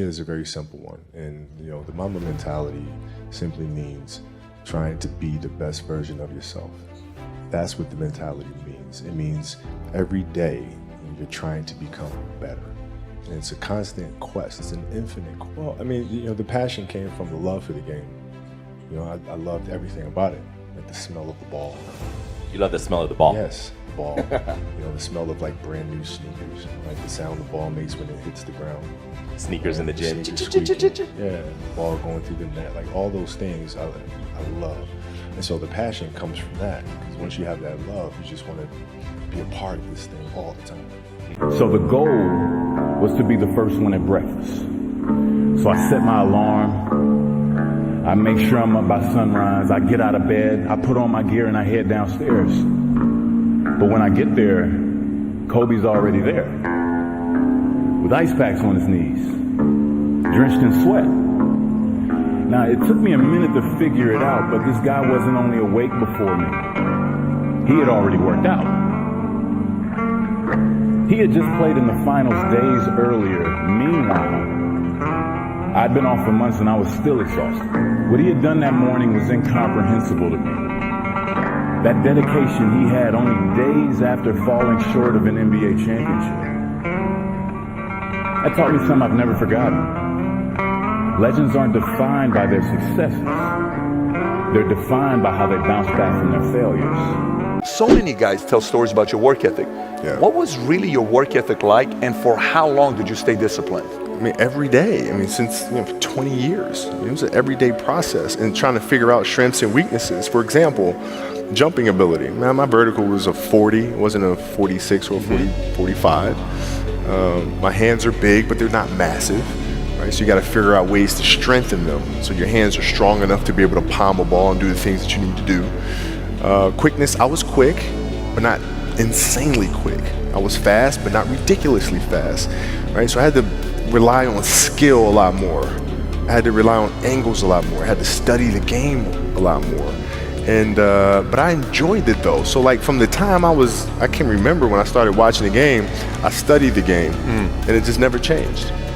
is a very simple one. And, the Mamba mentality simply means trying to be the best version of yourself. That's what the mentality means. It means every day you're trying to become better. And it's a constant quest. It's an infinite quest. I mean, the passion came from the love for the game. I loved everything about it, like the smell of the ball. You love the smell of the ball? Yes, the ball. The smell of like brand new sneakers, like the sound the ball makes when it hits the ground. Sneakers in the gym. Yeah, the ball going through the net, like all those things I love. And so the passion comes from that, because once you have that love, you just want to be a part of this thing all the time. So the goal was to be the first one at breakfast. So I set my alarm. I make sure I'm up by sunrise. I get out of bed. I put on my gear and I head downstairs. But when I get there, Kobe's already there, with ice packs on his knees, drenched in sweat. Now, it took me a minute to figure it out, but this guy wasn't only awake before me. He had already worked out. He had just played in the finals days earlier. Meanwhile, I'd been off for months and I was still exhausted. What he had done that morning was incomprehensible to me. That dedication he had only days after falling short of an NBA championship. That taught me something I've never forgotten. Legends aren't defined by their successes. They're defined by how they bounce back from their failures. So many guys tell stories about your work ethic. Yeah. What was really your work ethic like, and for how long did you stay disciplined? Every day. Since 20 years. It was an everyday process, and trying to figure out strengths and weaknesses. For example, jumping ability. My vertical was a 40, it wasn't a 46 or a 45. My hands are big, but they're not massive. Right? So you got to figure out ways to strengthen them, so your hands are strong enough to be able to palm a ball and do the things that you need to do. Quickness, I was quick, but not insanely quick. I was fast, but not ridiculously fast. Right? So I had to rely on skill a lot more. I had to rely on angles a lot more. I had to study the game a lot more. And but I enjoyed it though. So like from the time I can remember when I started watching the game, I studied the game, and it just never changed.